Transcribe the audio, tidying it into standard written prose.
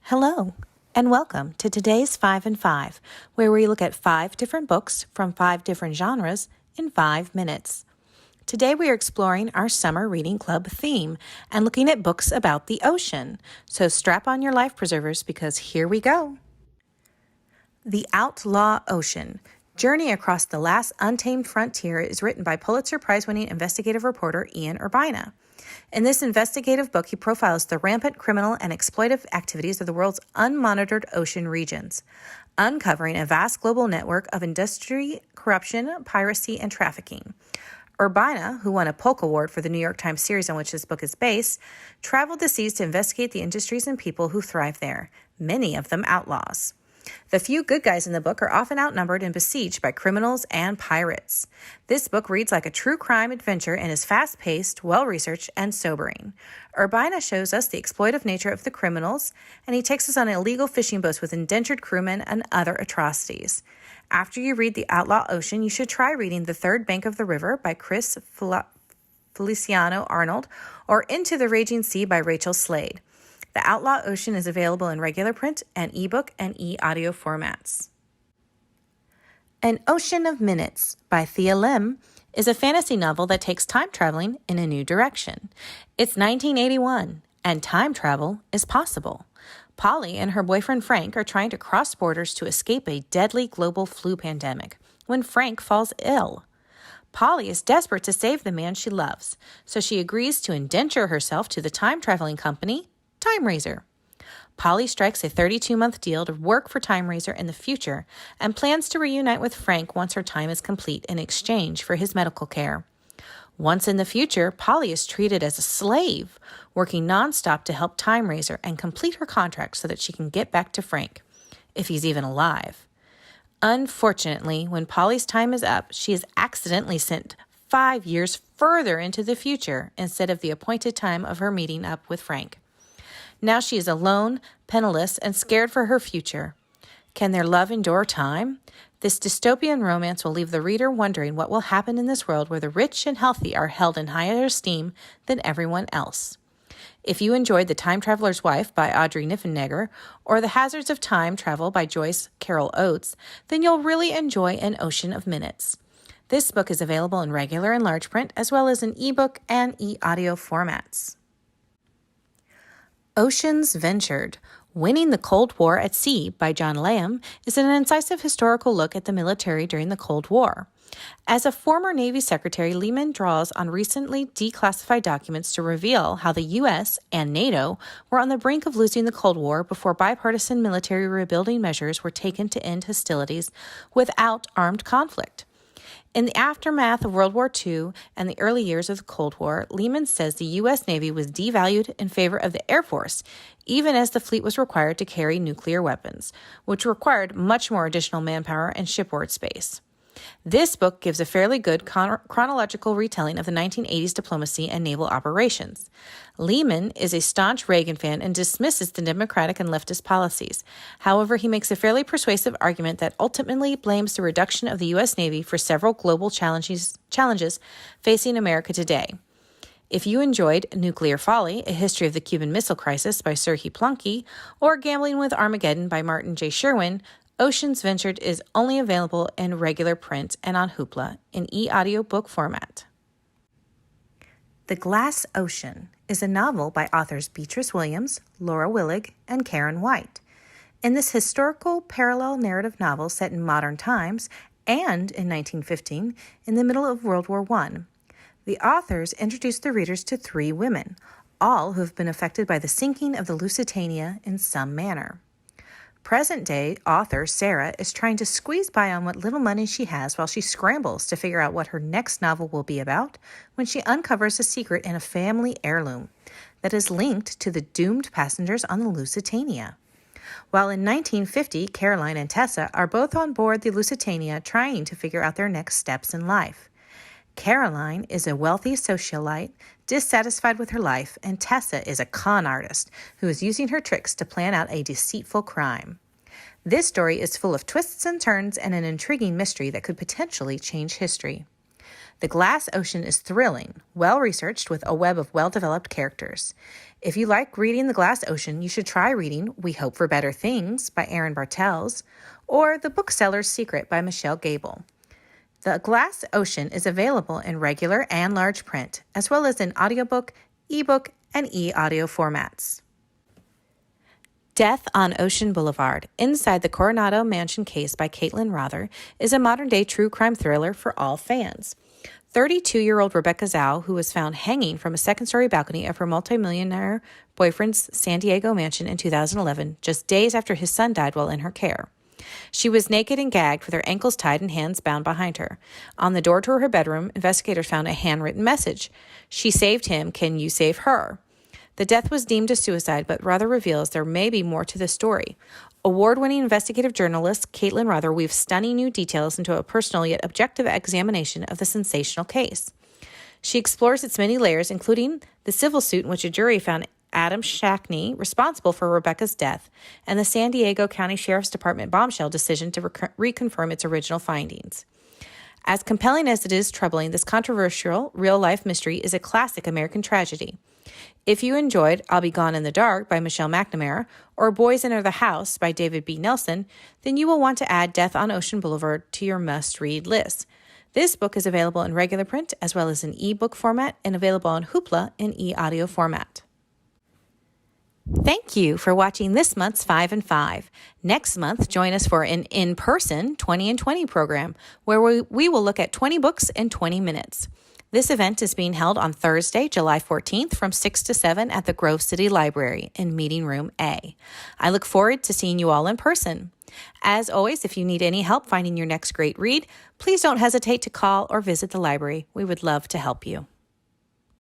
Hello, and welcome to today's 5 and 5, where we look at 5 different books from 5 different genres in 5 minutes. Today we are exploring our summer reading club theme and looking at books about the ocean. So strap on your life preservers because here we go. The Outlaw Ocean. Journey Across the Last Untamed Frontier is written by Pulitzer Prize-winning investigative reporter Ian Urbina. In this investigative book, he profiles the rampant criminal and exploitive activities of the world's unmonitored ocean regions, uncovering a vast global network of industry, corruption, piracy, and trafficking. Urbina, who won a Polk Award for the New York Times series on which this book is based, traveled the seas to investigate the industries and people who thrive there, many of them outlaws. The few good guys in the book are often outnumbered and besieged by criminals and pirates. This book reads like a true crime adventure and is fast-paced, well-researched, and sobering. Urbina shows us the exploitive nature of the criminals, and he takes us on illegal fishing boats with indentured crewmen and other atrocities. After you read The Outlaw Ocean, you should try reading The Third Bank of the River by Chris Feliciano Arnold or Into the Raging Sea by Rachel Slade. The Outlaw Ocean is available in regular print and ebook and e-audio formats. An Ocean of Minutes by Thea Lim is a fantasy novel that takes time traveling in a new direction. It's 1981, and time travel is possible. Polly and her boyfriend Frank are trying to cross borders to escape a deadly global flu pandemic when Frank falls ill. Polly is desperate to save the man she loves, so she agrees to indenture herself to the time-traveling company Time Razor. Polly strikes a 32-month deal to work for Time Razor in the future and plans to reunite with Frank once her time is complete in exchange for his medical care. Once in the future, Polly is treated as a slave, working nonstop to help Time Razor and complete her contract so that she can get back to Frank, if he's even alive. Unfortunately, when Polly's time is up, she is accidentally sent 5 years further into the future instead of the appointed time of her meeting up with Frank. Now she is alone, penniless, and scared for her future. Can their love endure time? This dystopian romance will leave the reader wondering what will happen in this world where the rich and healthy are held in higher esteem than everyone else. If you enjoyed The Time Traveler's Wife by Audrey Niffenegger or The Hazards of Time Travel by Joyce Carol Oates, then you'll really enjoy An Ocean of Minutes. This book is available in regular and large print as well as in ebook and e-audio formats. Oceans Ventured, Winning the Cold War at Sea by John Layham is an incisive historical look at the military during the Cold War. As a former Navy secretary, Lehman draws on recently declassified documents to reveal how the U.S. and NATO were on the brink of losing the Cold War before bipartisan military rebuilding measures were taken to end hostilities without armed conflict. In the aftermath of World War II and the early years of the Cold War, Lehman says the U.S. Navy was devalued in favor of the Air Force, even as the fleet was required to carry nuclear weapons, which required much more additional manpower and shipboard space. This book gives a fairly good chronological retelling of the 1980s diplomacy and naval operations. Lehman is a staunch Reagan fan and dismisses the Democratic and leftist policies. However, he makes a fairly persuasive argument that ultimately blames the reduction of the U.S. Navy for several global challenges facing America today. If you enjoyed Nuclear Folly, A History of the Cuban Missile Crisis by Serhii Plunky, or Gambling with Armageddon by Martin J. Sherwin, Oceans Ventured is only available in regular print and on Hoopla in e-audio book format. The Glass Ocean is a novel by authors Beatrice Williams, Laura Willig, and Karen White. In this historical parallel narrative novel set in modern times and in 1915, in the middle of World War I, the authors introduce the readers to 3 women, all who have been affected by the sinking of the Lusitania in some manner. Present-day author Sarah is trying to squeeze by on what little money she has while she scrambles to figure out what her next novel will be about when she uncovers a secret in a family heirloom that is linked to the doomed passengers on the Lusitania. While in 1950, Caroline and Tessa are both on board the Lusitania trying to figure out their next steps in life. Caroline is a wealthy socialite, dissatisfied with her life, and Tessa is a con artist who is using her tricks to plan out a deceitful crime. This story is full of twists and turns and an intriguing mystery that could potentially change history. The Glass Ocean is thrilling, well-researched with a web of well-developed characters. If you like reading The Glass Ocean, you should try reading We Hope for Better Things by Aaron Bartels or The Bookseller's Secret by Michelle Gable. The Glass Ocean is available in regular and large print, as well as in audiobook, ebook, and e-audio formats. Death on Ocean Boulevard, Inside the Coronado Mansion Case by Caitlin Rother, is a modern-day true crime thriller for all fans. 32-year-old Rebecca Zhao, who was found hanging from a second-story balcony of her multimillionaire boyfriend's San Diego mansion in 2011, just days after his son died while in her care. She was naked and gagged with her ankles tied and hands bound behind her. On the door to her bedroom, investigators found a handwritten message. She saved him. Can you save her? The death was deemed a suicide, but Rother reveals there may be more to the story. Award-winning investigative journalist Caitlin Rother weaves stunning new details into a personal yet objective examination of the sensational case. She explores its many layers, including the civil suit in which a jury found Adam Shackney responsible for Rebecca's death, and the San Diego County Sheriff's Department bombshell decision to reconfirm its original findings. As compelling as it is troubling, this controversial real-life mystery is a classic American tragedy. If you enjoyed I'll Be Gone in the Dark by Michelle McNamara or Boys Enter the House by David B. Nelson, then you will want to add Death on Ocean Boulevard to your must-read list. This book is available in regular print as well as in e-book format and available on Hoopla in e-audio format. Thank you for watching this month's 5 and 5. Next month, join us for an in-person 20 and 20 program where we will look at 20 books in 20 minutes. This event is being held on Thursday, July 14th from 6 to 7 at the Grove City Library in Meeting Room A. I look forward to seeing you all in person. As always, if you need any help finding your next great read, please don't hesitate to call or visit the library. We would love to help you.